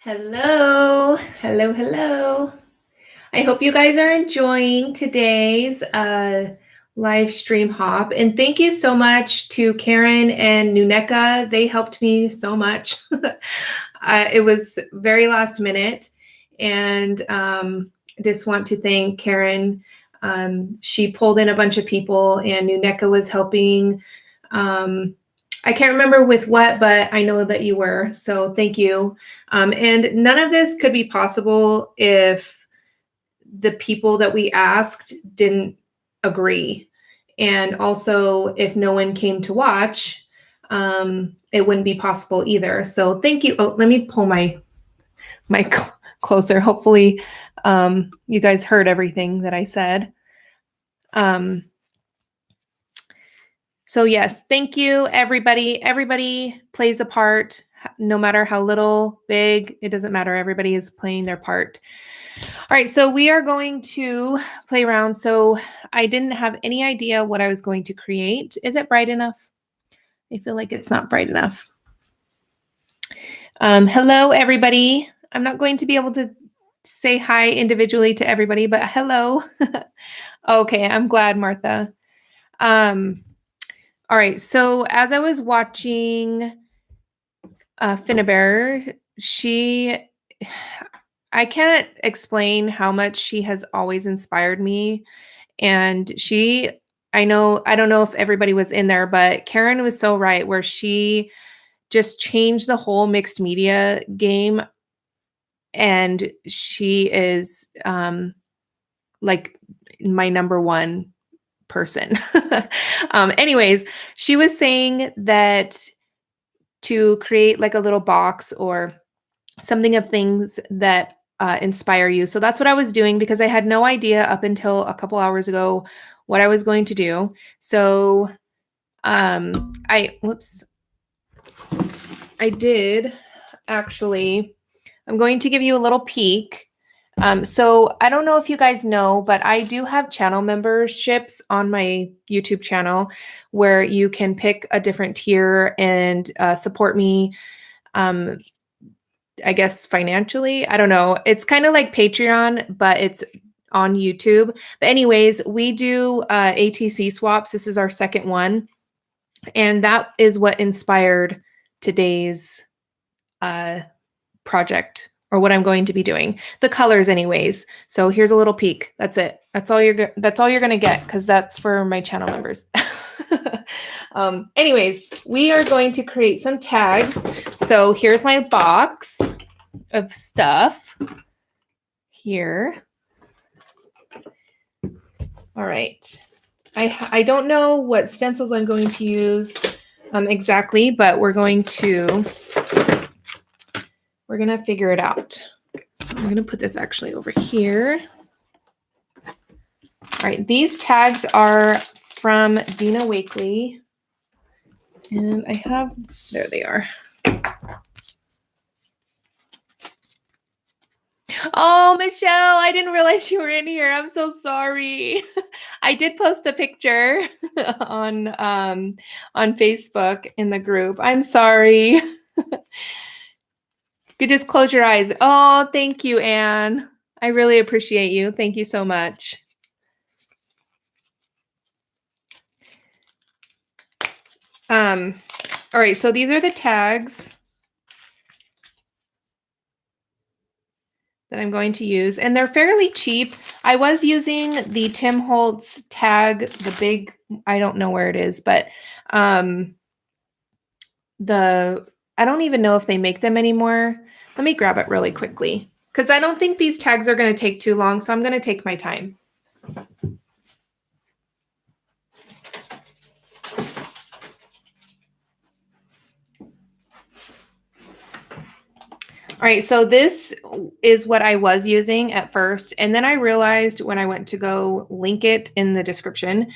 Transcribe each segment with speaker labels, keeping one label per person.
Speaker 1: Hello, hello, hello. I hope you guys are enjoying today's live stream hop. And thank you so much to Karen and Nuneka. They helped me so much. It was very last minute. And just want to thank Karen. She pulled in a bunch of people and Nuneka was helping. I can't remember with what, but I know that you were. So thank you. And none of this could be possible if the people that we asked didn't agree. And also, if no one came to watch, it wouldn't be possible either. So thank you. Oh, let me pull my mic closer. Hopefully, you guys heard everything that I said. So yes, thank you, everybody. Everybody plays a part, no matter how little, big, it doesn't matter. Everybody is playing their part. All right, so we are going to play around. So I didn't have any idea what I was going to create. Is it bright enough? I feel like it's not bright enough. Hello, everybody. I'm not going to be able to say hi individually to everybody, but hello. Okay, I'm glad, Martha. All right, so as I was watching Finnabear, I can't explain how much she has always inspired me. And I don't know if everybody was in there, but Karen was so right where she just changed the whole mixed media game. And she is like my number one person. Anyways, she was saying that to create like a little box or something of things that inspire you. So that's what I was doing because I had no idea up until a couple hours ago what I was going to do. So I did actually, I'm going to give you a little peek. So I don't know if you guys know, but I do have channel memberships on my YouTube channel where you can pick a different tier and support me. I guess financially, I don't know. It's kind of like Patreon, but it's on YouTube. But anyways, we do ATC swaps. This is our second one. And that is what inspired today's project or what I'm going to be doing. The colors anyways. So here's a little peek. That's it. That's all you're going to get because that's for my channel members. Anyways, we are going to create some tags. So here's my box of stuff here. All right. I don't know what stencils I'm going to use exactly, but we're going to figure it out. So I'm going to put this actually over here. All right. These tags are from Dina Wakley. And I have, there they are. Oh, Michelle, I didn't realize you were in here. I'm so sorry. I did post a picture on Facebook in the group. I'm sorry. You just close your eyes. Oh, thank you, Anne. I really appreciate you. Thank you so much. All right, so these are the tags that I'm going to use, and they're fairly cheap. I was using the Tim Holtz tag, the big, I don't know where it is, but I don't even know if they make them anymore. Let me grab it really quickly because I don't think these tags are going to take too long, so I'm going to take my time. All right, so this is what I was using at first, and then I realized when I went to go link it in the description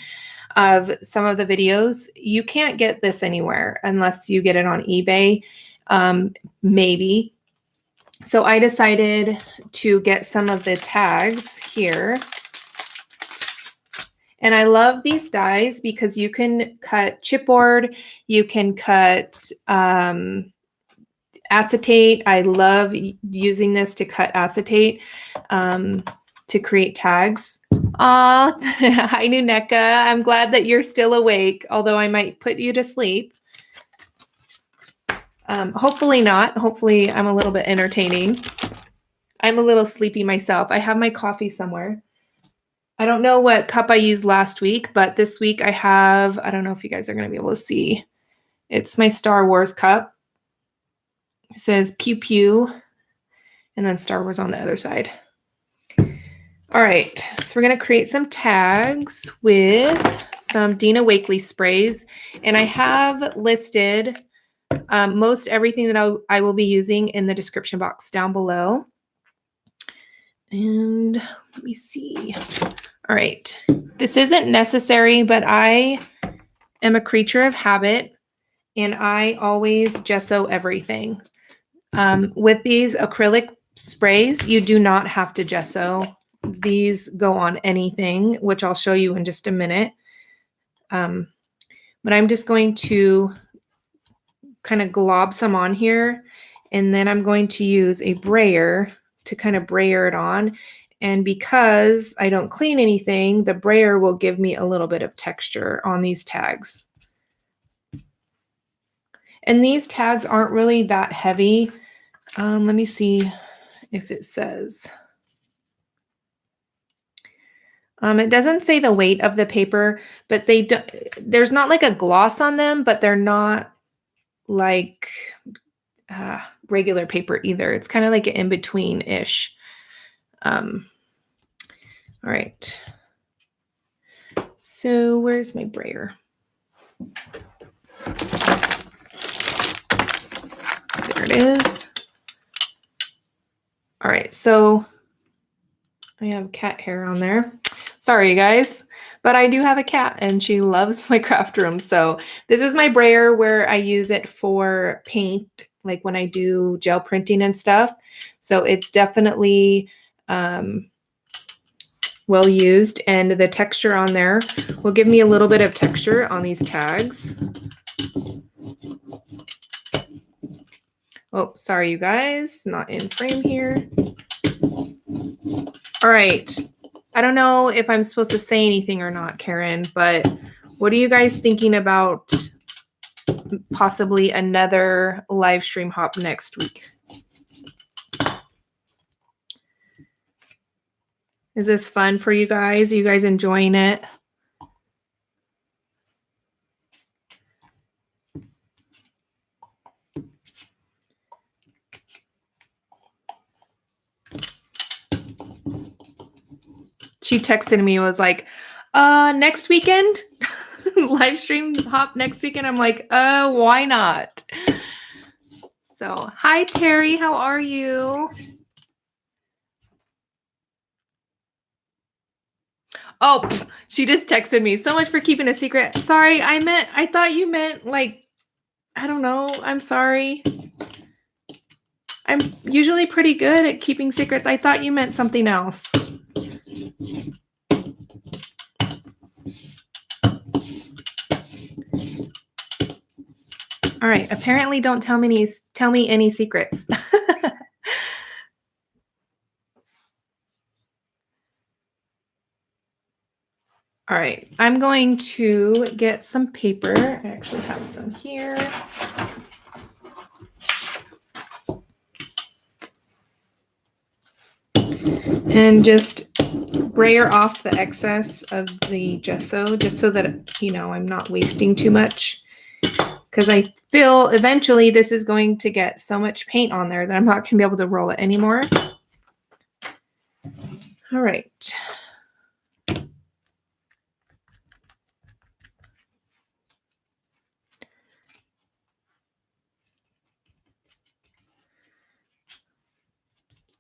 Speaker 1: of some of the videos, you can't get this anywhere unless you get it on eBay, maybe. So I decided to get some of the tags here. And I love these dies because you can cut chipboard, you can cut acetate. I love using this to cut acetate to create tags. Aw, hi Nuneka. I'm glad that you're still awake, although I might put you to sleep. Hopefully not. Hopefully I'm a little bit entertaining. I'm a little sleepy myself. I have my coffee somewhere. I don't know what cup I used last week, but this week I have, I don't know if you guys are going to be able to see. It's my Star Wars cup. It says pew pew and then Star Wars on the other side. All right, so we're going to create some tags with some Dina Wakley sprays. And I have listed most everything that I will be using in the description box down below. And let me see. All right, this isn't necessary, but I am a creature of habit and I always gesso everything. With these acrylic sprays, you do not have to gesso. These go on anything, which I'll show you in just a minute. But I'm just going to kind of glob some on here, and then I'm going to use a brayer to kind of brayer it on. And because I don't clean anything, the brayer will give me a little bit of texture on these tags. And these tags aren't really that heavy. Let me see if it says. It doesn't say the weight of the paper, but there's not like a gloss on them, but they're not like regular paper either. It's kind of like an in-between-ish. All right. So where's my brayer? There it is. All right, so I have cat hair on there. Sorry, you guys, but I do have a cat and she loves my craft room. So this is my brayer where I use it for paint, like when I do gel printing and stuff. So it's definitely well used, and the texture on there will give me a little bit of texture on these tags. Oh, sorry, you guys, not in frame here. All right. I don't know if I'm supposed to say anything or not, Karen, but what are you guys thinking about possibly another live stream hop next week? Is this fun for you guys? Are you guys enjoying it? She texted me, was like, next weekend? Live stream hop next weekend? I'm like, why not? So, hi, Terry. How are you? Oh, she just texted me. So much for keeping a secret. Sorry, I thought you meant like, I don't know. I'm sorry. I'm usually pretty good at keeping secrets. I thought you meant something else. All right. Apparently, don't tell me any secrets. All right. I'm going to get some paper. I actually have some here. And just brayer off the excess of the gesso, just so that, you know, I'm not wasting too much. Because I feel eventually this is going to get so much paint on there that I'm not going to be able to roll it anymore. All right.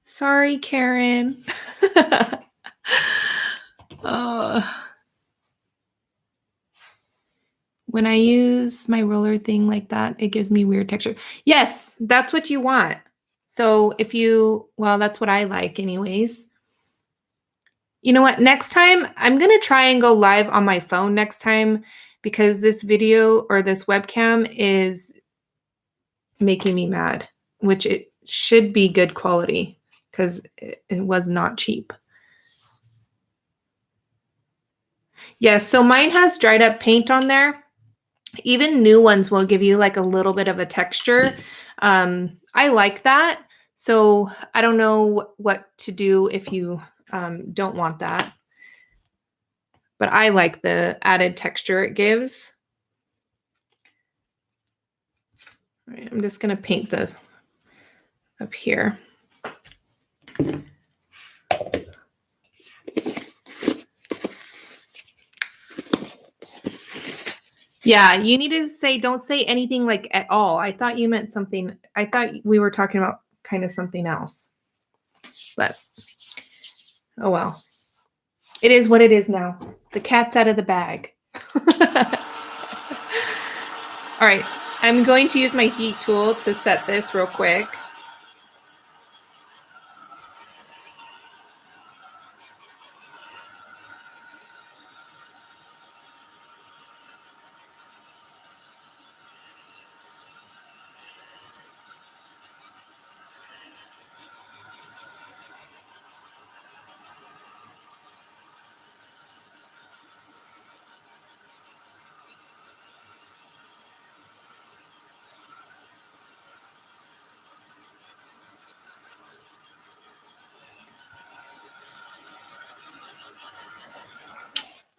Speaker 1: Sorry, Karen. When I use my roller thing like that, it gives me weird texture. Yes, that's what you want. So if you, well, that's what I like anyways. You know what? Next time, I'm going to try and go live on my phone next time, because this video or this webcam is making me mad. which it should be good quality because it was not cheap. Yeah, so mine has dried up paint on there. Even new ones will give you like a little bit of a texture. I like that. So I don't know what to do if you don't want that. But I like the added texture it gives. All right, I'm just going to paint the up here. Yeah, you need to say, don't say anything like at all. I thought you meant something. I thought we were talking about kind of something else. But, oh well. It is what it is now. The cat's out of the bag. All right, I'm going to use my heat tool to set this real quick.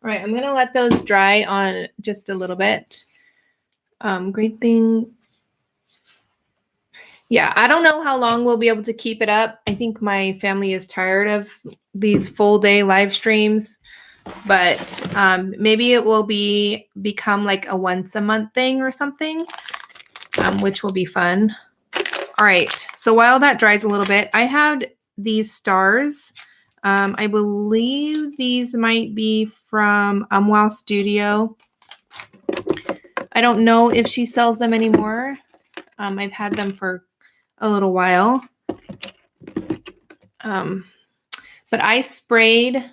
Speaker 1: All right, I'm going to let those dry on just a little bit. Great thing. Yeah, I don't know how long we'll be able to keep it up. I think my family is tired of these full day live streams, but maybe it will become like a once a month thing or something, which will be fun. All right, so while that dries a little bit, I had these stars. I believe these might be from Wow Studio. I don't know if she sells them anymore. I've had them for a little while. But I sprayed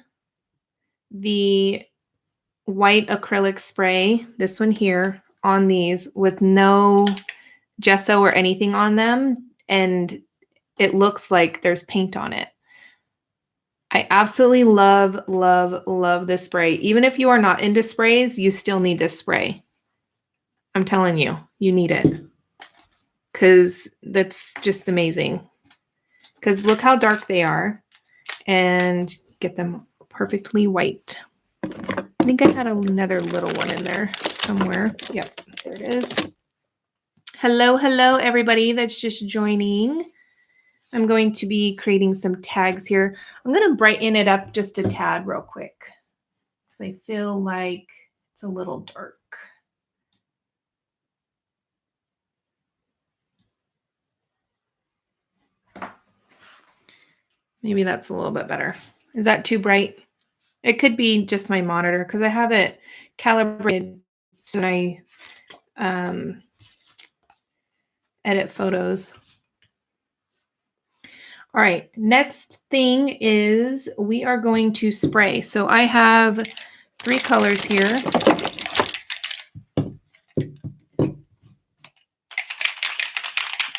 Speaker 1: the white acrylic spray, this one here, on these with no gesso or anything on them. And it looks like there's paint on it. I absolutely love, love, love this spray. Even if you are not into sprays, you still need this spray. I'm telling you, you need it. Because that's just amazing. Because look how dark they are. And get them perfectly white. I think I had another little one in there somewhere. Yep, there it is. Hello, hello, everybody that's just joining. I'm going to be creating some tags here. I'm going to brighten it up just a tad real quick. Because I feel like it's a little dark. Maybe that's a little bit better. Is that too bright? It could be just my monitor because I have it calibrated when I edit photos. All right, next thing is we are going to spray. So I have 3 colors here.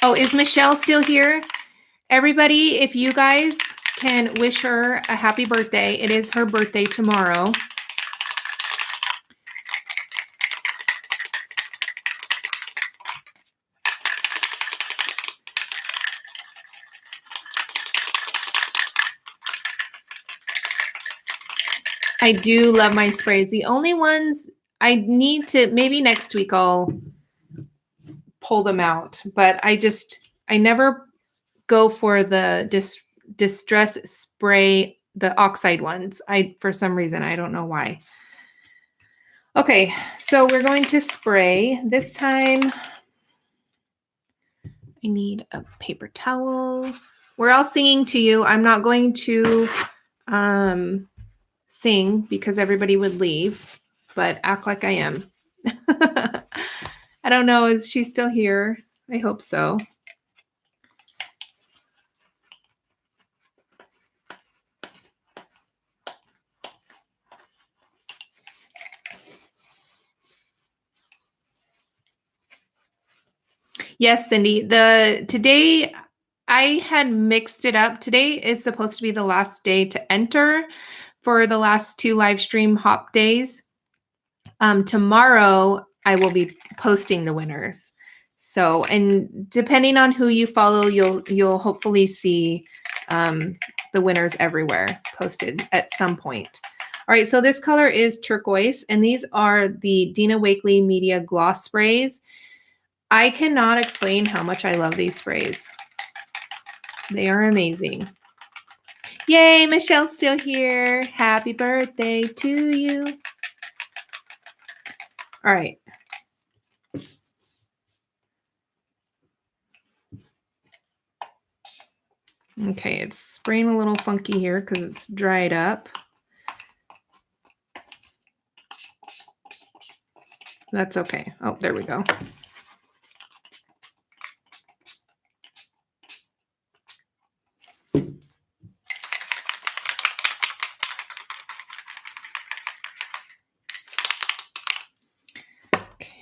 Speaker 1: Oh, is Michelle still here? Everybody, if you guys can wish her a happy birthday. It is her birthday tomorrow. I do love my sprays. The only ones I need to, maybe next week I'll pull them out, but I never go for the distress spray, the oxide ones. For some reason, I don't know why. Okay, so we're going to spray. This time I need a paper towel. We're all singing to you. I'm not going to sing because everybody would leave, but act like I am. I don't know. Is she still here? I hope so. Yes, Cindy. Today I had mixed it up. Today is supposed to be the last day to enter for the last 2 live stream hop days. Tomorrow I will be posting the winners. So, and depending on who you follow, you'll hopefully see the winners everywhere posted at some point. All right, so this color is turquoise, and these are the Dina Wakley Media Gloss Sprays. I cannot explain how much I love these sprays. They are amazing. Yay, Michelle's still here. Happy birthday to you. All right. Okay, it's spraying a little funky here because it's dried up. That's okay. Oh, there we go.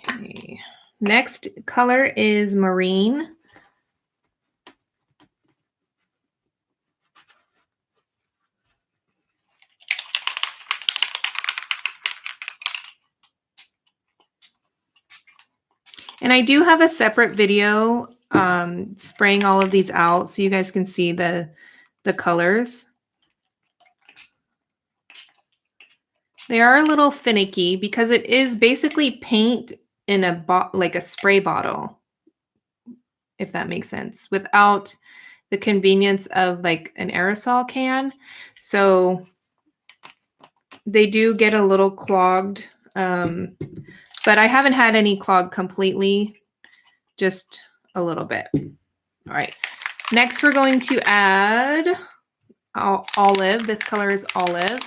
Speaker 1: Okay. Next color is marine. And I do have a separate video spraying all of these out so you guys can see the colors. They are a little finicky because it is basically paint in like a spray bottle, if that makes sense, without the convenience of like an aerosol can. So they do get a little clogged, but I haven't had any clog completely, just a little bit. All right. Next, we're going to add olive. This color is olive.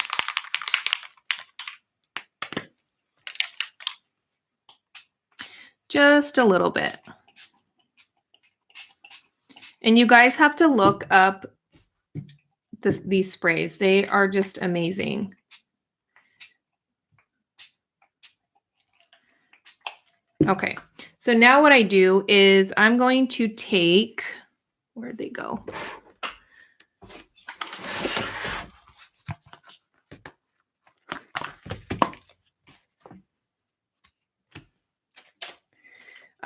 Speaker 1: Just a little bit. And you guys have to look up these sprays. They are just amazing. Okay, so now what I do is I'm going to take, where'd they go?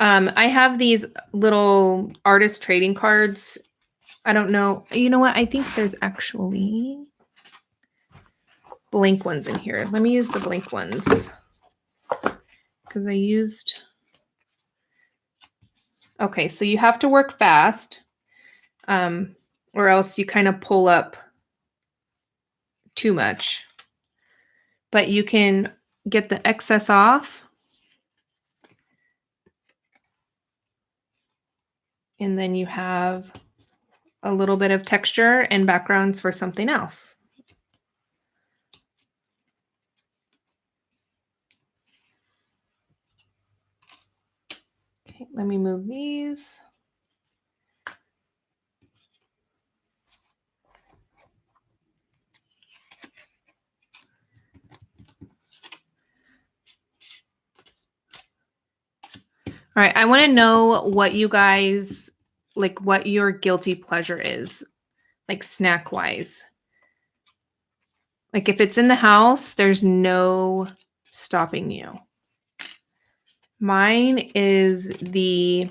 Speaker 1: I have these little artist trading cards. I don't know. You know what? I think there's actually blank ones in here. Let me use the blank ones because I used... Okay, so you have to work fast or else you kind of pull up too much. But you can get the excess off. And then you have a little bit of texture and backgrounds for something else. Okay, let me move these. All right, I want to know what you guys, like what your guilty pleasure is, like snack wise. Like if it's in the house, there's no stopping you. Mine is the,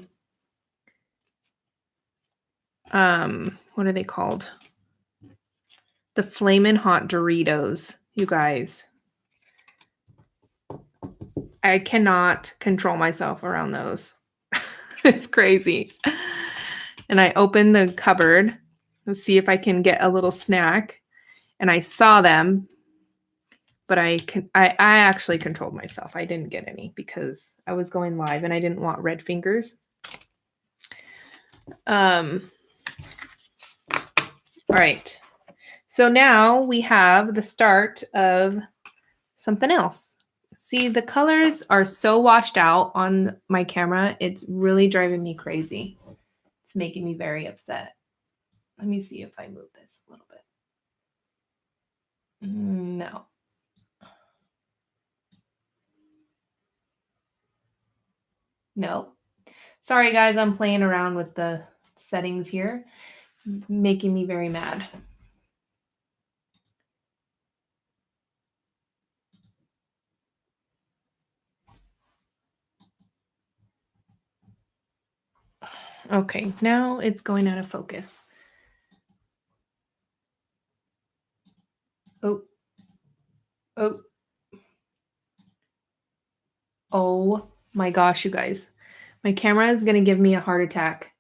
Speaker 1: what are they called? The Flamin' Hot Doritos, you guys. I cannot control myself around those. It's crazy. And I opened the cupboard to see if I can get a little snack. And I saw them, but I actually controlled myself. I didn't get any because I was going live and I didn't want red fingers. All right. So now we have the start of something else. See, the colors are so washed out on my camera. It's really driving me crazy. It's making me very upset. Let me see if I move this a little bit. No. No. Sorry guys, I'm playing around with the settings here, making me very mad. Okay, now it's going out of focus. Oh. Oh. Oh my gosh, you guys. My camera is going to give me a heart attack.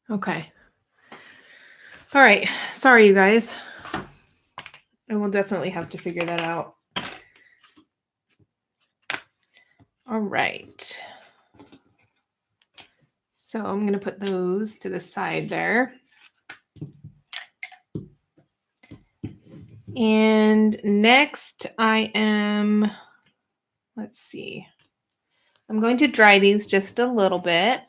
Speaker 1: Okay. All right. Sorry, you guys. I will definitely have to figure that out. All right. So I'm going to put those to the side there. And next I am, let's see. I'm going to dry these just a little bit.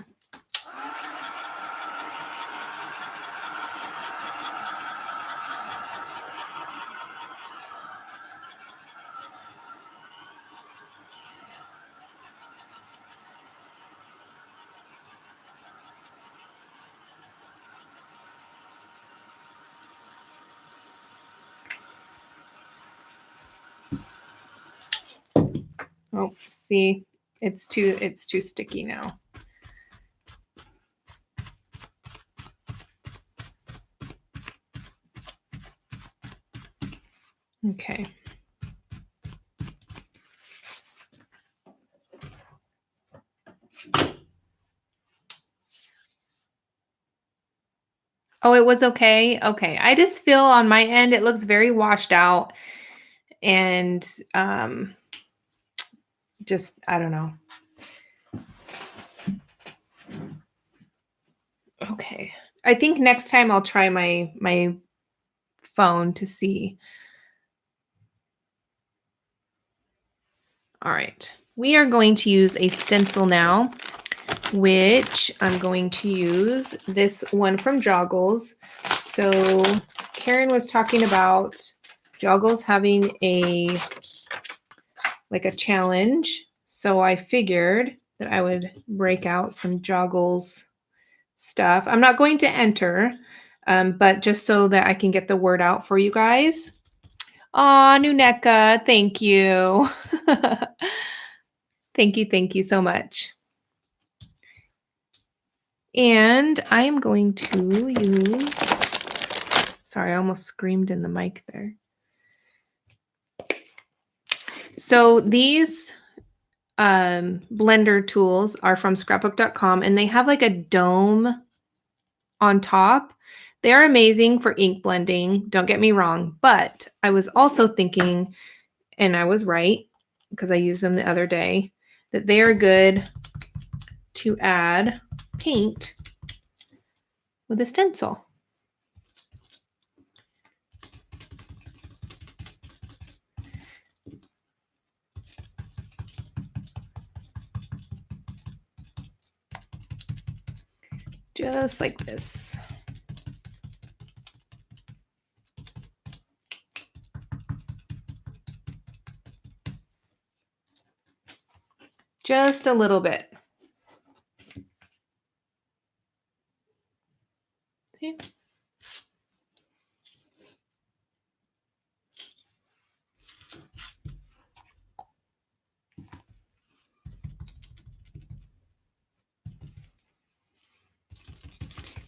Speaker 1: Oh, see, it's too sticky now. Okay. Oh, it was okay. Okay. I just feel on my end it looks very washed out and just I don't know. Okay. I think next time I'll try my phone to see. All right. We are going to use a stencil now, which I'm going to use this one from Joggles. So Karen was talking about Joggles having a challenge. So I figured that I would break out some Joggles stuff. I'm not going to enter, but just so that I can get the word out for you guys. Aw, Nuneka, thank you. Thank you so much. And I'm going to use, sorry, I almost screamed in the mic there. So these blender tools are from scrapbook.com and they have like a dome on top. They are amazing for ink blending, don't get me wrong, but I was also thinking, and I was right because I used them the other day, that they are good to add paint with a stencil. Just like this. Just a little bit. See?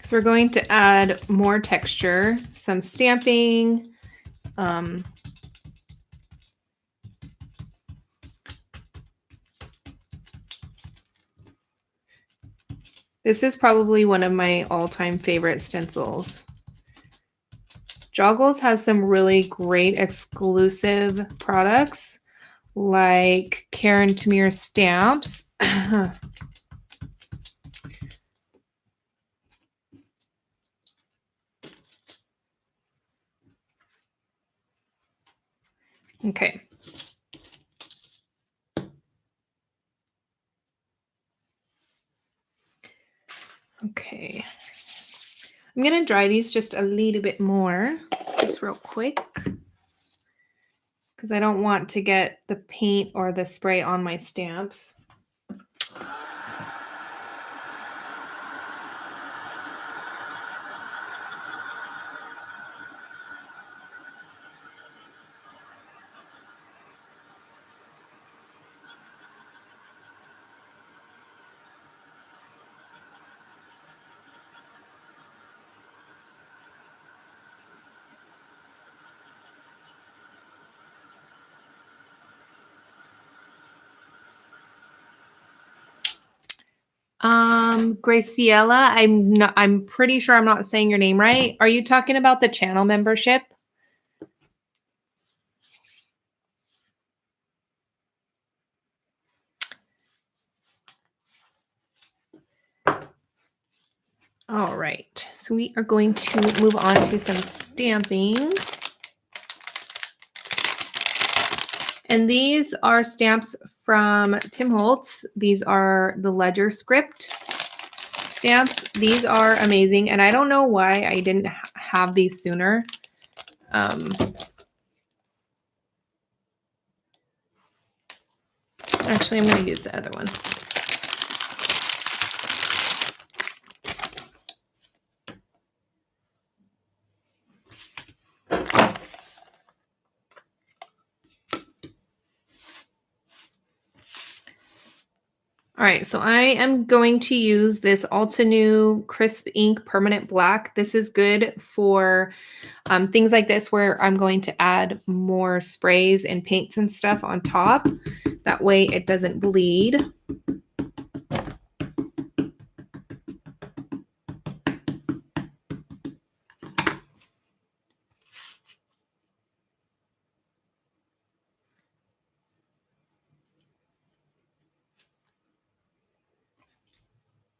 Speaker 1: So we're going to add more texture, some stamping. This is probably one of my all-time favorite stencils. Joggles has some really great exclusive products like Karen Tamir stamps. Okay. Okay. I'm going to dry these just a little bit more, just real quick, because I don't want to get the paint or the spray on my stamps. Graciela, I'm pretty sure I'm not saying your name right. Are you talking about the channel membership? All right, so we are going to move on to some stamping. And these are stamps from Tim Holtz. These are the Ledger Script stamps. These are amazing, and I don't know why I didn't have these sooner. Actually, I'm going to use the other one. All right, so I am going to use this Altenew Crisp Ink Permanent Black. This is good for things like this where I'm going to add more sprays and paints and stuff on top. That way it doesn't bleed.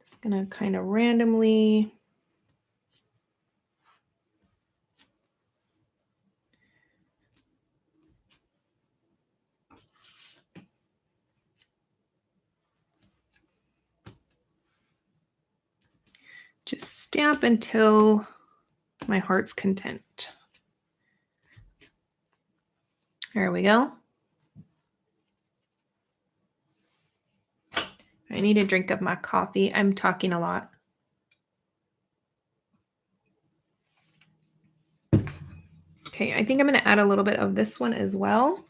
Speaker 1: Just gonna kind of randomly just stamp until my heart's content. There we go. I need a drink of my coffee. I'm talking a lot. Okay, I think I'm going to add a little bit of this one as well.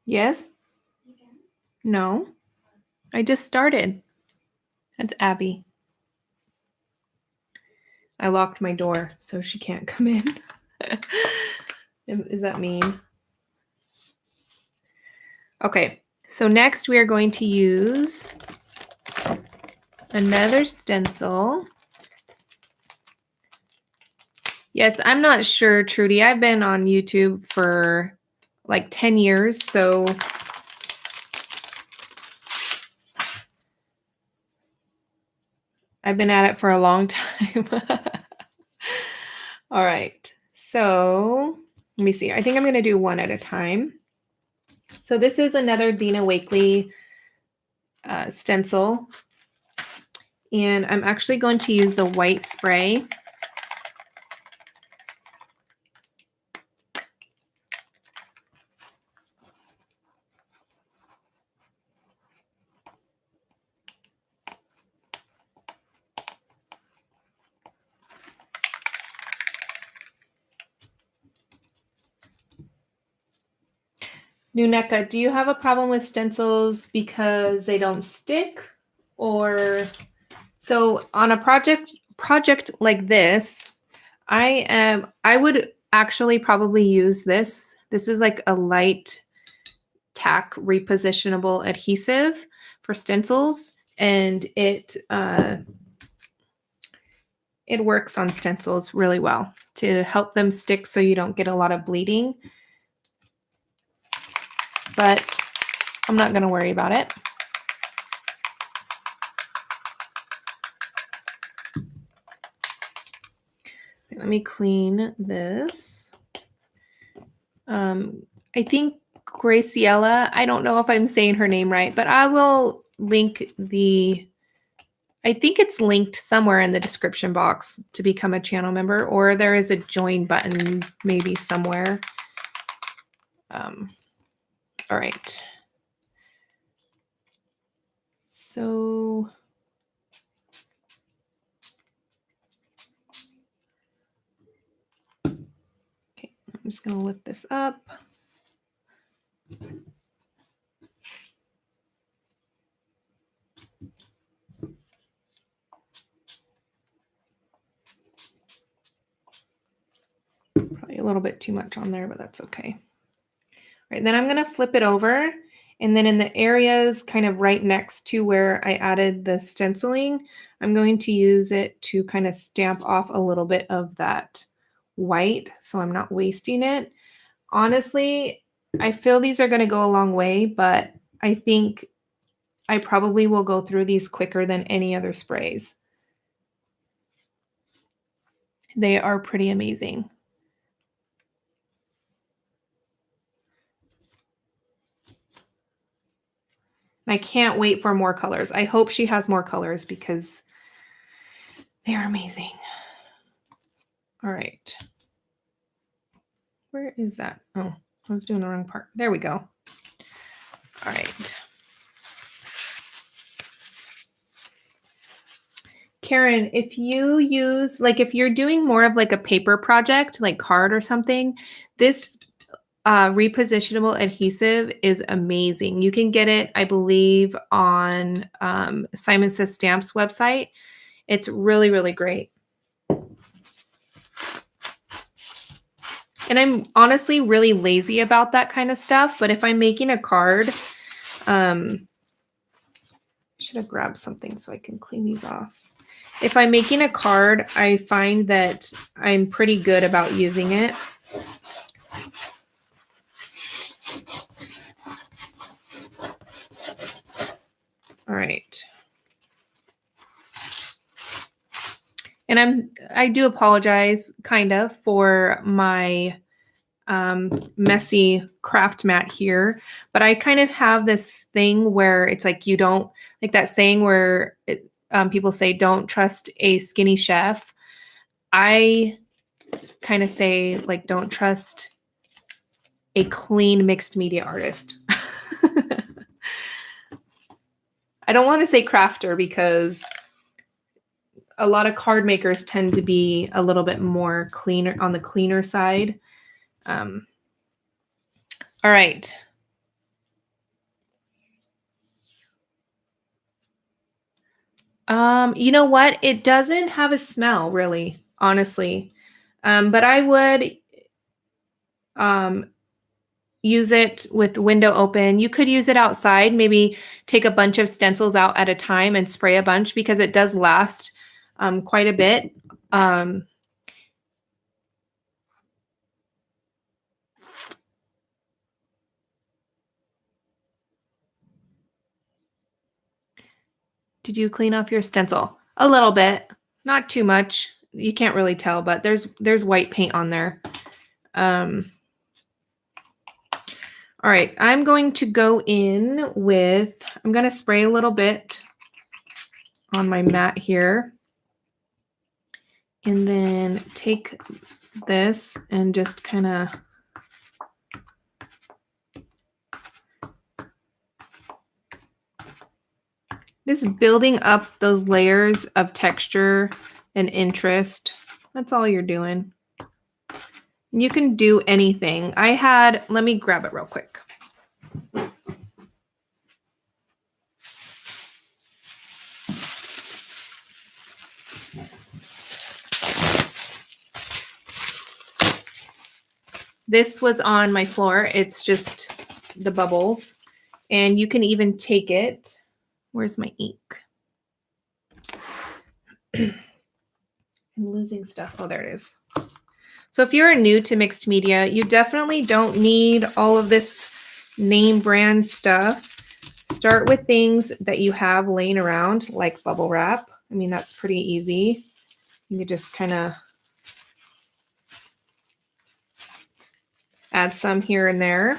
Speaker 1: Yes? No. I just started. That's Abby. I locked my door so she can't come in. Is that mean? Okay, so next we are going to use another stencil. Yes, I'm not sure, Trudy. I've been on YouTube for like 10 years, so I've been at it for a long time. All right, so let me see. I think I'm going to do one at a time. So this is another Dina Wakley stencil, and I'm actually going to use the white spray. Nuneka, do you have a problem with stencils because they don't stick? Or so on a project like this, I would actually probably use this. This is like a light tack repositionable adhesive for stencils, and it works on stencils really well to help them stick so you don't get a lot of bleeding. But I'm not going to worry about it. Let me clean this. I think Graciela, I don't know if I'm saying her name right, but I will link I think it's linked somewhere in the description box to become a channel member, or there is a join button maybe somewhere. All right. So okay, I'm just going to lift this up. Probably a little bit too much on there, but that's okay. All right, then I'm going to flip it over. And then in the areas kind of right next to where I added the stenciling, I'm going to use it to kind of stamp off a little bit of that white so I'm not wasting it. Honestly, I feel these are going to go a long way, but I think I probably will go through these quicker than any other sprays. They are pretty amazing. I can't wait for more colors. I hope she has more colors because they are amazing. All right. Where is that? Oh, I was doing the wrong part. There we go. All right. Karen, if you use, like if you're doing more of like a paper project, like card or something, this repositionable adhesive is amazing. You can get it, I believe, on Simon Says Stamps website. It's really, really great. And I'm honestly really lazy about that kind of stuff. But if I'm making a card, I should have grabbed something so I can clean these off. If I'm making a card, I find that I'm pretty good about using it. All right. And I do apologize kind of for my messy craft mat here, but I kind of have this thing where it's like you don't, like that saying where people say don't trust a skinny chef. I kind of say like don't trust a clean mixed media artist. I don't want to say crafter because a lot of card makers tend to be a little bit more cleaner on the cleaner side. All right. You know what? It doesn't have a smell really, honestly. But I would use it with the window open. You could use it outside, maybe take a bunch of stencils out at a time and spray a bunch because it does last quite a bit. Did you clean off your stencil? A little bit, not too much. You can't really tell, but there's white paint on there. All right, I'm going to go in with, I'm going to spray a little bit on my mat here. And then take this and just kind of just building up those layers of texture and interest. That's all you're doing. You can do anything. Let me grab it real quick. This was on my floor. It's just the bubbles. And you can even take it. Where's my ink? I'm losing stuff. Oh, there it is. So if you're new to mixed media, you definitely don't need all of this name brand stuff. start with things that you have laying around, like bubble wrap. I mean, that's pretty easy. You can just kind of add some here and there.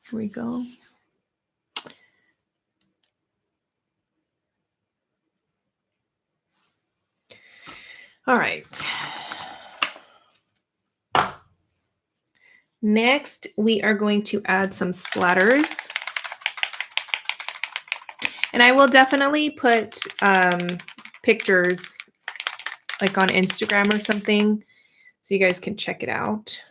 Speaker 1: Here we go. All right. Next, we are going to add some splatters. And I will definitely put pictures like on Instagram or something so you guys can check it out.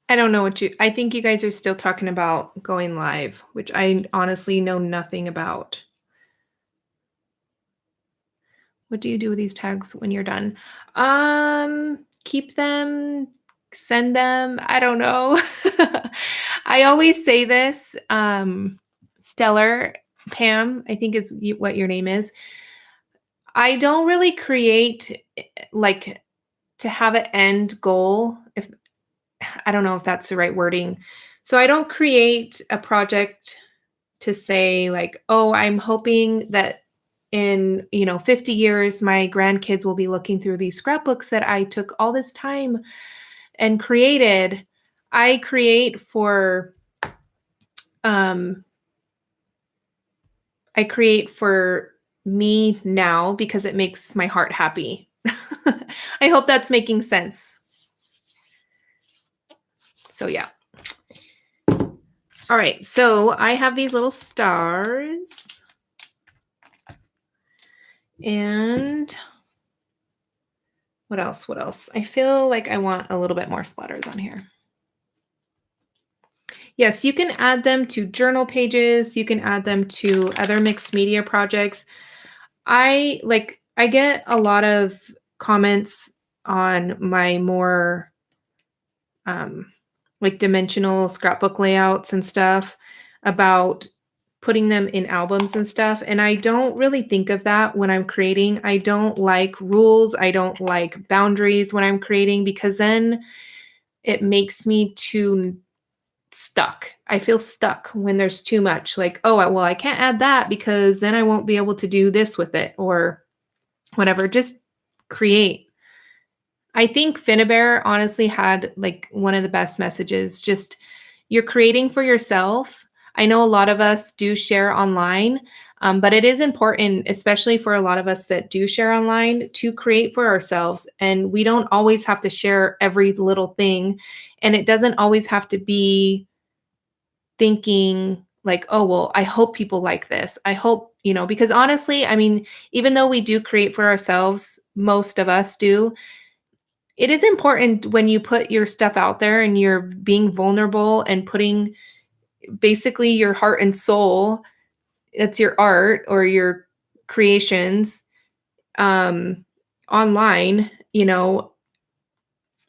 Speaker 1: I don't know I think you guys are still talking about going live, which I honestly know nothing about. What do you do with these tags when you're done? Keep them, send them. I don't know. I always say this, Stellar, Pam, I think is what your name is. I don't really create like to have an end goal. If I don't know if that's the right wording. So I don't create a project to say like, oh, I'm hoping that in 50 years my grandkids will be looking through these scrapbooks that I took all this time and created. I create for me now because it makes my heart happy. I hope that's making sense. So yeah. All right, so I have these little stars. And what else? What else? I feel like I want a little bit more splatters on here. Yes, you can add them to journal pages. You can add them to other mixed media projects. I get a lot of comments on my more like dimensional scrapbook layouts and stuff about putting them in albums and stuff. And I don't really think of that when I'm creating. I don't like rules. I don't like boundaries when I'm creating because then it makes me too stuck. I feel stuck when there's too much. Like, oh, well, I can't add that because then I won't be able to do this with it or whatever. Just create. I think Finnebear honestly had like one of the best messages. Just you're creating for yourself. I know a lot of us do share online, but it is important, especially for a lot of us that do share online, to create for ourselves. And we don't always have to share every little thing. And it doesn't always have to be thinking like, oh, well, I hope people like this. I hope, because honestly, I mean, even though we do create for ourselves, most of us do, it is important when you put your stuff out there and you're being vulnerable and putting basically your heart and soul, it's your art or your creations online,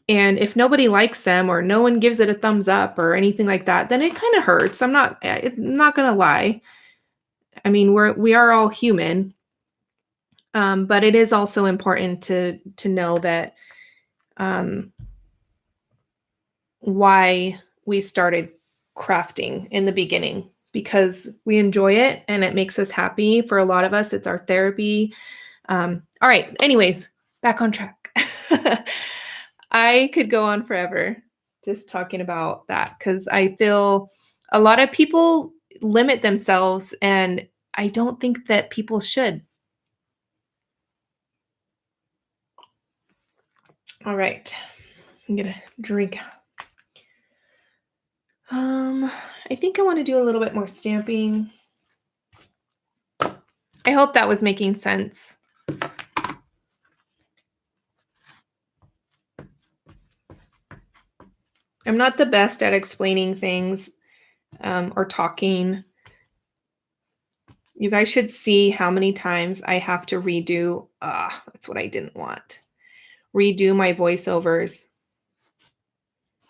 Speaker 1: and if nobody likes them or no one gives it a thumbs up or anything like that, then it kind of hurts. I'm not going to lie. I mean, we are all human. But it is also important to know that why we started crafting in the beginning, because we enjoy it and it makes us happy. For a lot of us, it's our therapy. All right. Anyways, back on track. I could go on forever just talking about that because I feel a lot of people limit themselves, and I don't think that people should. All right. I'm going to drink. I think I want to do a little bit more stamping. I hope that was making sense. I'm not the best at explaining things or talking. You guys should see how many times I have to redo. That's what I didn't want. Redo my voiceovers.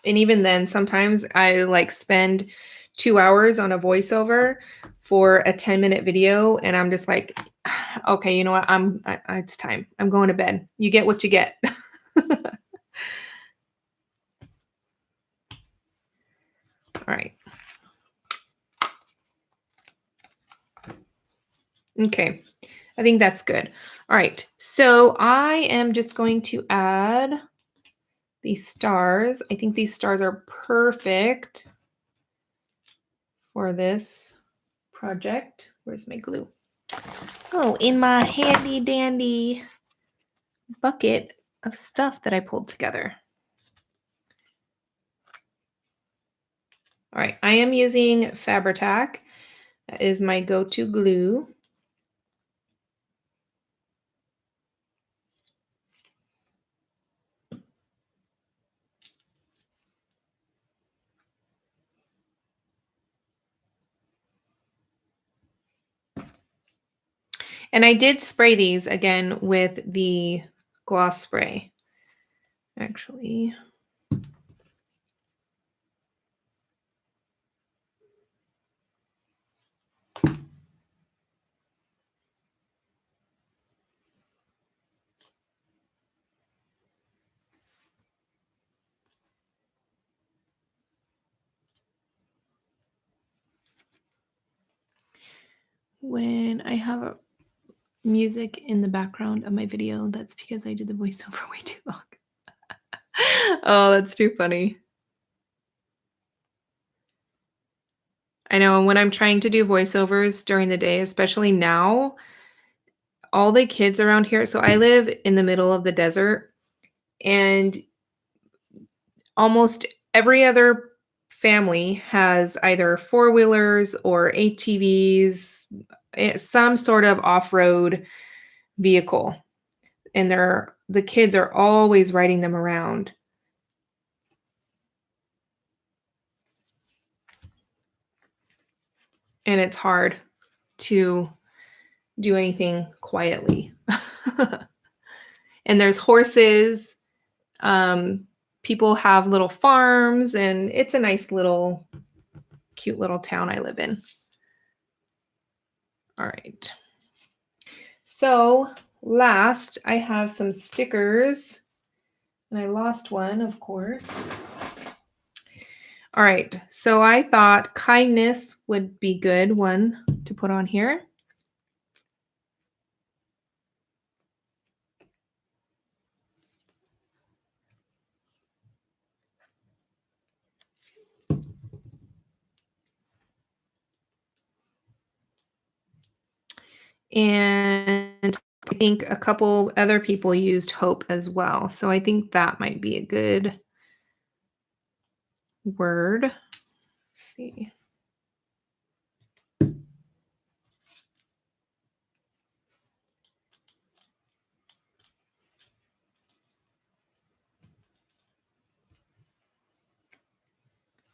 Speaker 1: And even then, sometimes I like spend 2 hours on a voiceover for a 10-minute video, and I'm just like, okay, you know what? It's time. I'm going to bed. You get what you get. All right. Okay. I think that's good. All right. So I am just going to add these stars. I think these stars are perfect for this project. Where's my glue? Oh, in my handy dandy bucket of stuff that I pulled together. All right, I am using Fabri-Tac. That is my go-to glue. And I did spray these again with the gloss spray, actually. When I have a music in the background of my video, that's because I did the voiceover way too long. Oh, that's too funny. I know, and when I'm trying to do voiceovers during the day, especially now, all the kids around here, so I live in the middle of the desert, and almost every other family has either four-wheelers or ATVs, some sort of off-road vehicle, and the kids are always riding them around. And it's hard to do anything quietly. And there's horses. People have little farms, and it's a nice little, cute little town I live in. All right. So last, I have some stickers, and I lost one, of course. All right. So I thought kindness would be good one to put on here. And I think a couple other people used hope as well. So I think that might be a good word. Let's see.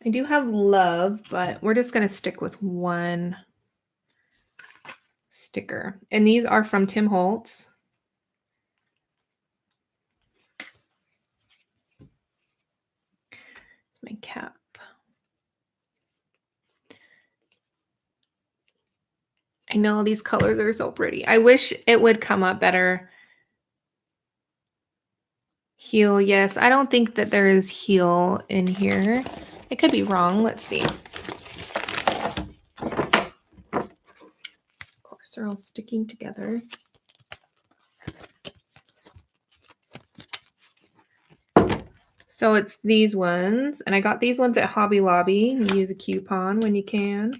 Speaker 1: I do have love, but we're just going to stick with one sticker. And these are from Tim Holtz. It's my cap. I know these colors are so pretty. I wish it would come up better. Heel, yes. I don't think that there is heel in here. I could be wrong. Let's see. Of course, they're all sticking together. So it's these ones, and I got these ones at Hobby Lobby. You use a coupon when you can.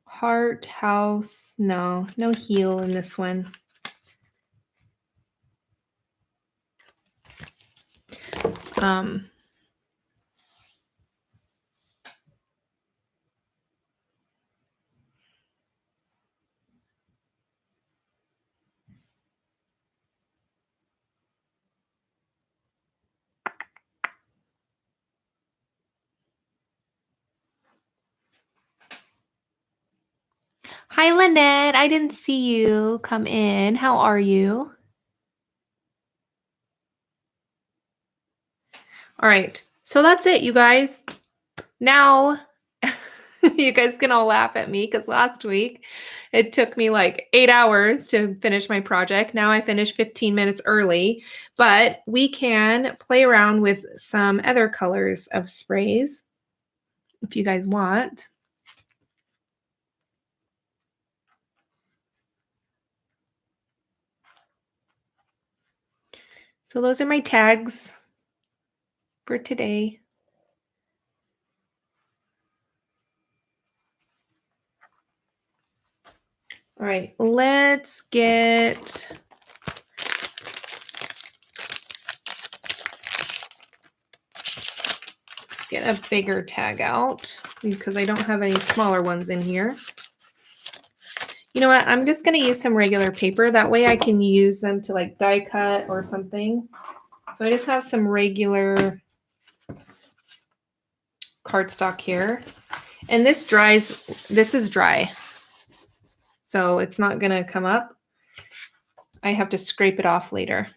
Speaker 1: Heart, house, no heel in this one. Hi, Lynette. I didn't see you come in. How are you? All right. So that's it, you guys. Now, you guys can all laugh at me because last week it took me like 8 hours to finish my project. Now I finished 15 minutes early, but we can play around with some other colors of sprays if you guys want. So those are my tags for today. All right, let's get a bigger tag out because I don't have any smaller ones in here. You know what? I'm just going to use some regular paper. That way I can use them to like die cut or something. So I just have some regular cardstock here. And this dries, this is dry. So it's not going to come up. I have to scrape it off later.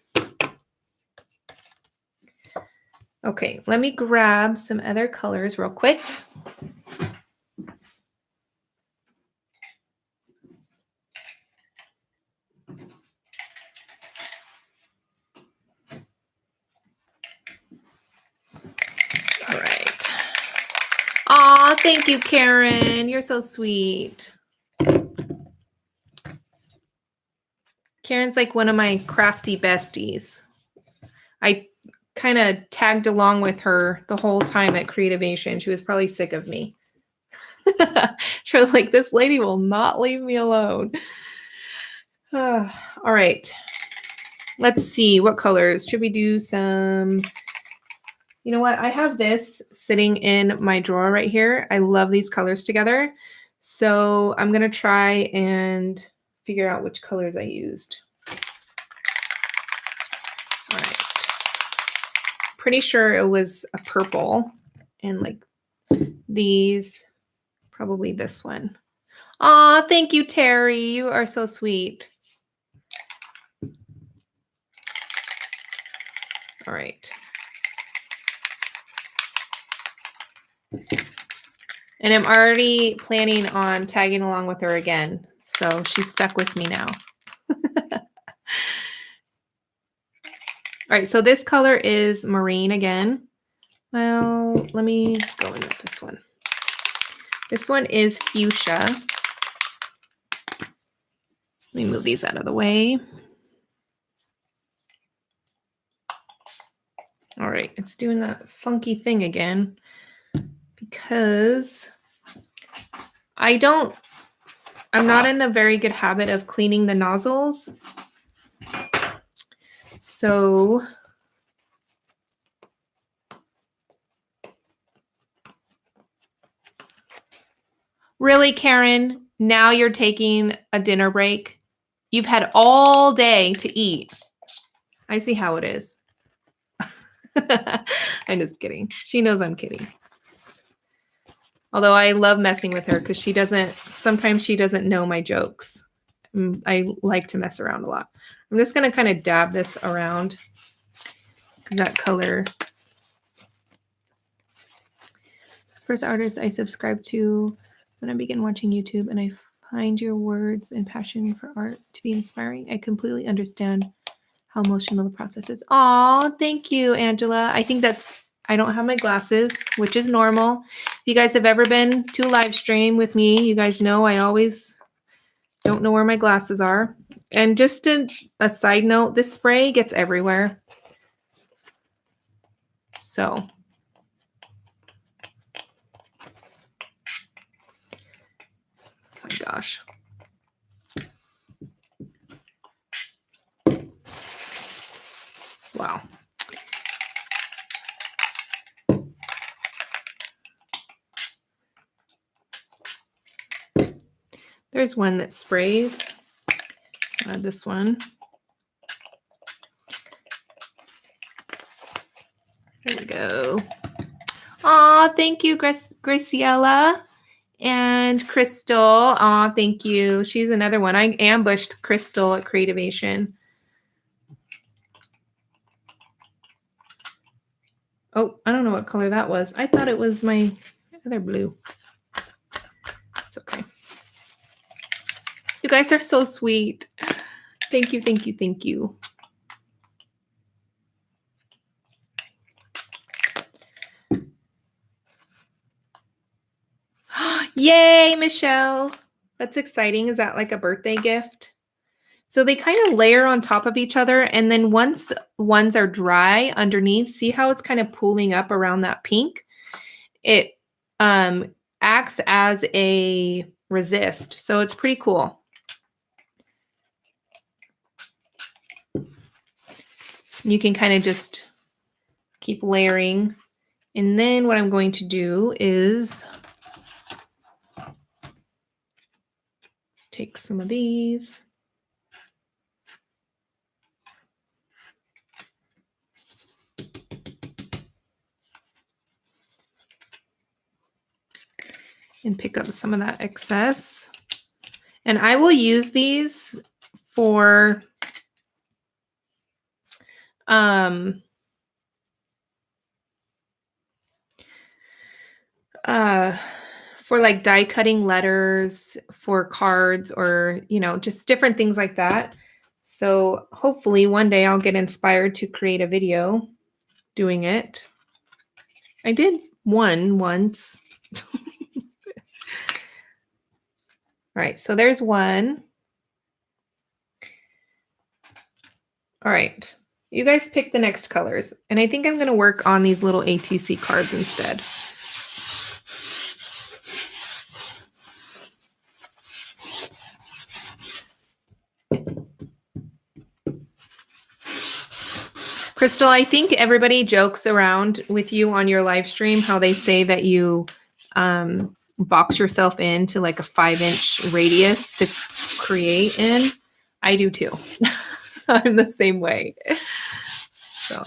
Speaker 1: Okay, let me grab some other colors real quick. All right. Aw, thank you, Karen. You're so sweet. Karen's like one of my crafty besties. I kind of tagged along with her the whole time at Creativation. She was probably sick of me. She was like, this lady will not leave me alone. All right. Let's see what colors. Should we do some... You know what? I have this sitting in my drawer right here. I love these colors together. So I'm going to try and figure out which colors I used. All right. Pretty sure it was a purple and like these, probably this one. Aw, thank you, Terry. You are so sweet. All right. And I'm already planning on tagging along with her again. So she's stuck with me now. All right, so this color is marine again. Well, let me go in with this one. This one is fuchsia. Let me move these out of the way. All right, it's doing that funky thing again because I'm not in a very good habit of cleaning the nozzles. So really, Karen, now you're taking a dinner break. You've had all day to eat. I see how it is. I'm just kidding. She knows I'm kidding. Although I love messing with her because sometimes she doesn't know my jokes. I like to mess around a lot. I'm just going to kind of dab this around. That color. First artist I subscribe to when I begin watching YouTube, and I find your words and passion for art to be inspiring. I completely understand how emotional the process is. Aw, thank you, Angela. I think I don't have my glasses, which is normal. If you guys have ever been to a live stream with me, you guys know I always don't know where my glasses are. And just a side note, this spray gets everywhere. So, oh my gosh. Wow. There's one that sprays. This one. There we go. Aw, thank you, Graciela. And Crystal, aw, thank you. She's another one. I ambushed Crystal at Creativation. Oh, I don't know what color that was. I thought it was my other blue. It's okay. You guys are so sweet. Thank you, thank you, thank you. Yay, Michelle. That's exciting. Is that like a birthday gift? So they kind of layer on top of each other. And then once ones are dry underneath, see how it's kind of pooling up around that pink? It acts as a resist. So it's pretty cool. You can kind of just keep layering. And then what I'm going to do is take some of these. And pick up some of that excess. And I will use these for like die cutting letters, for cards, or, you know, just different things like that. So hopefully one day I'll get inspired to create a video doing it. I did one once. All right, so there's one. All right, you guys pick the next colors. And I think I'm going to work on these little ATC cards instead. Crystal, I think everybody jokes around with you on your live stream how they say that you box yourself into like a 5-inch radius to create in. I do too. I'm the same way. So,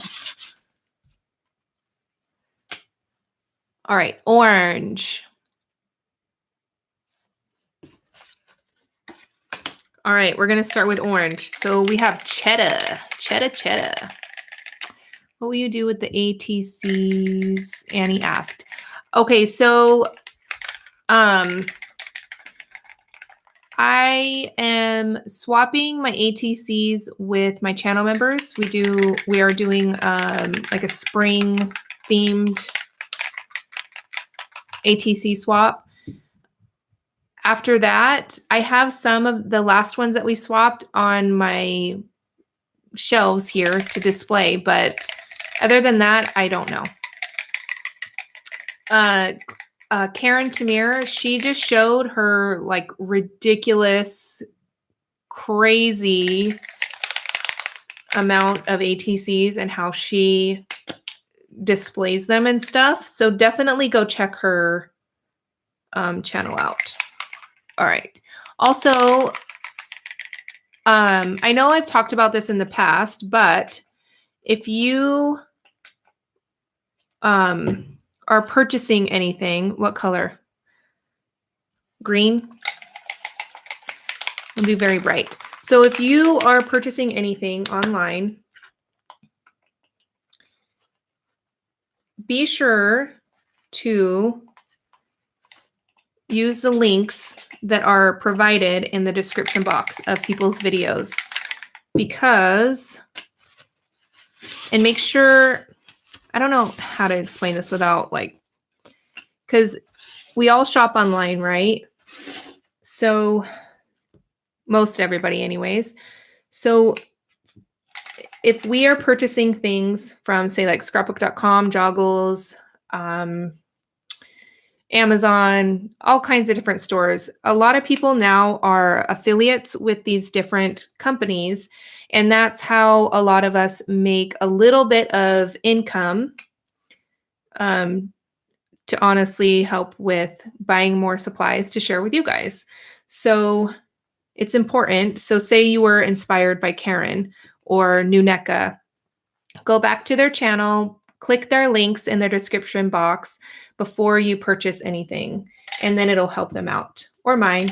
Speaker 1: all right, orange. All right, we're going to start with orange. So we have cheddar. What will you do with the ATCs? Annie asked. Okay, so I am swapping my ATCs with my channel members. We are doing like a spring themed ATC swap. After that, I have some of the last ones that we swapped on my shelves here to display, but other than that, I don't know. Karen Tamir, she just showed her like ridiculous, crazy amount of ATCs and how she displays them and stuff. So definitely go check her channel out. All right. Also, I know I've talked about this in the past, but if you are purchasing anything, what color? Green? It'll be very bright. So if you are purchasing anything online, be sure to use the links that are provided in the description box of people's videos, and make sure, I don't know how to explain this without because we all shop online, right? So most everybody anyways. So if we are purchasing things from, say, like scrapbook.com, Joggles, Amazon, all kinds of different stores, a lot of people now are affiliates with these different companies. And that's how a lot of us make a little bit of income to honestly help with buying more supplies to share with you guys. So it's important. So say you were inspired by Karen or Nuneka, go back to their channel, click their links in their description box before you purchase anything. and then it'll help them out, or mine.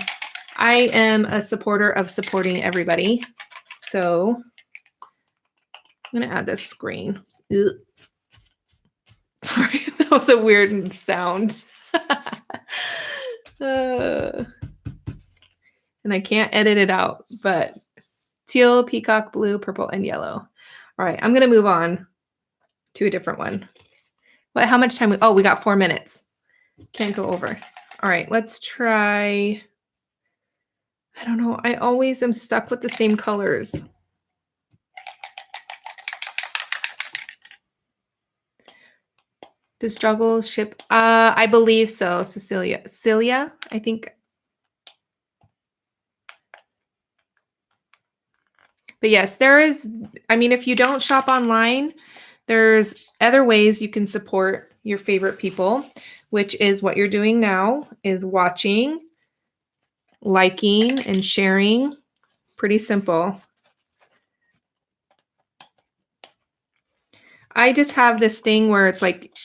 Speaker 1: I am a supporter of supporting everybody. So I'm going to add this green. Ugh. Sorry, that was a weird sound. And I can't edit it out, but teal, peacock blue, purple, and yellow. All right, I'm going to move on to a different one. But how much time? We got 4 minutes. Can't go over. All right, let's try. I don't know. I always am stuck with the same colors. Does Struggles ship? I believe so, Celia, I think. But yes, there is, I mean, if you don't shop online, there's other ways you can support your favorite people, which is what you're doing now, is watching, liking, and sharing. Pretty simple. I just have this thing where it's like,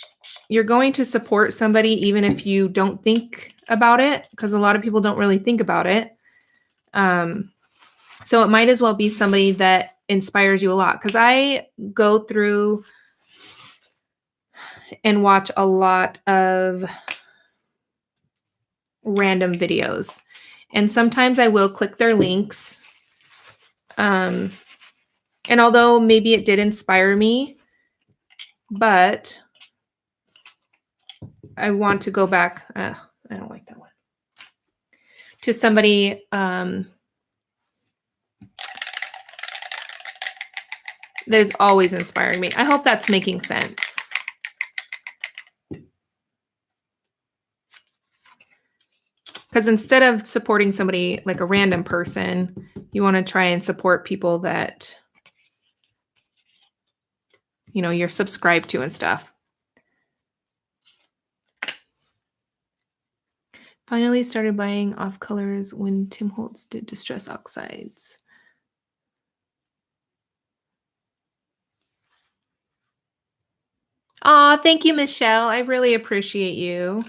Speaker 1: you're going to support somebody even if you don't think about it, because a lot of people don't really think about it. So it might as well be somebody that inspires you a lot, because I go through and watch a lot of random videos. And sometimes I will click their links. And although maybe it did inspire me, but I want to go back. I don't like that one. To somebody that is always inspiring me. I hope that's making sense. Because instead of supporting somebody like a random person, you want to try and support people that, you know, you're subscribed to and stuff. Finally started buying off colors when Tim Holtz did Distress Oxides. Aw, thank you, Michelle. I really appreciate you.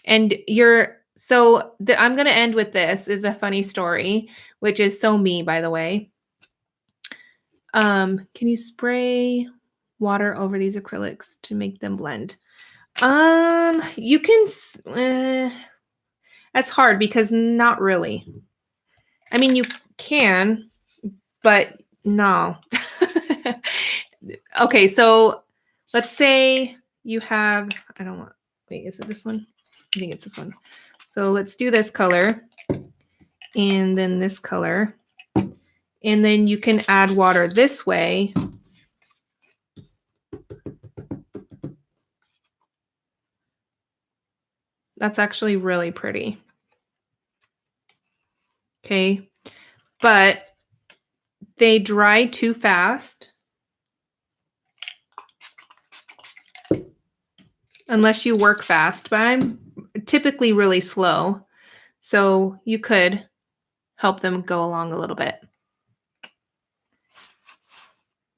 Speaker 1: And I'm going to end with this, is a funny story, which is so me, by the way. Can you spray water over these acrylics to make them blend? You can, that's hard because not really. I mean, you can, but no. Okay, so let's say you have, wait, is it this one? I think it's this one. So let's do this color and then this color. And then you can add water this way. That's actually really pretty. Okay, but they dry too fast. Unless you work fast, but I'm typically really slow. So you could help them go along a little bit.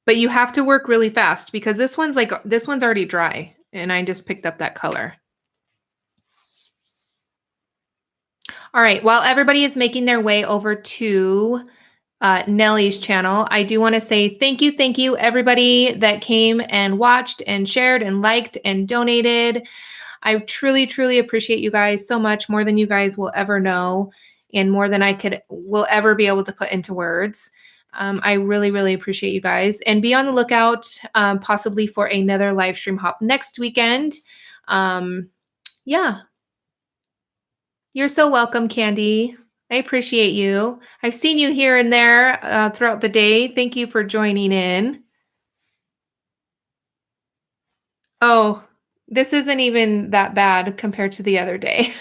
Speaker 1: But you have to work really fast because this one's already dry and I just picked up that color. All right, while everybody is making their way over to Nellie's channel, I do want to say thank you, everybody that came and watched and shared and liked and donated. I truly, truly appreciate you guys so much, more than you guys will ever know and more than I will ever be able to put into words. I really, really appreciate you guys, and be on the lookout possibly for another live stream hop next weekend. Yeah. You're so welcome, Candy. I appreciate you. I've seen you here and there throughout the day. Thank you for joining in. Oh, this isn't even that bad compared to the other day.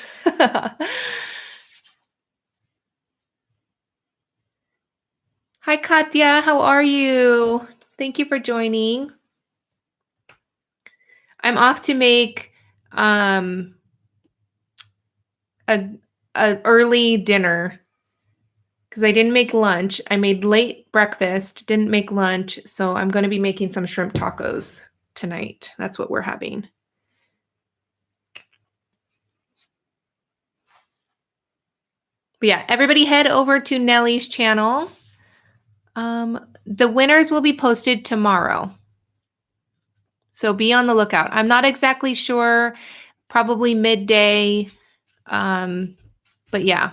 Speaker 1: Hi, Katya. How are you? Thank you for joining. I'm off to make a early dinner because I didn't make lunch. I made late breakfast, didn't make lunch, so I'm going to be making some shrimp tacos tonight. That's what we're having. But yeah, everybody head over to Nellie's channel. The winners will be posted tomorrow. So be on the lookout. I'm not exactly sure, probably midday. But yeah,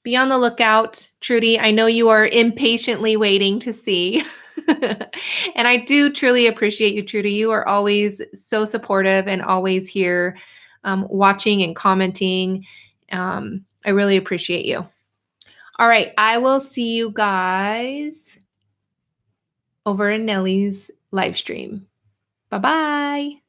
Speaker 1: be on the lookout. Trudy, I know you are impatiently waiting to see. And I do truly appreciate you, Trudy. You are always so supportive and always here watching and commenting. I really appreciate you. All right, I will see you guys over in Nellie's live stream. Bye-bye.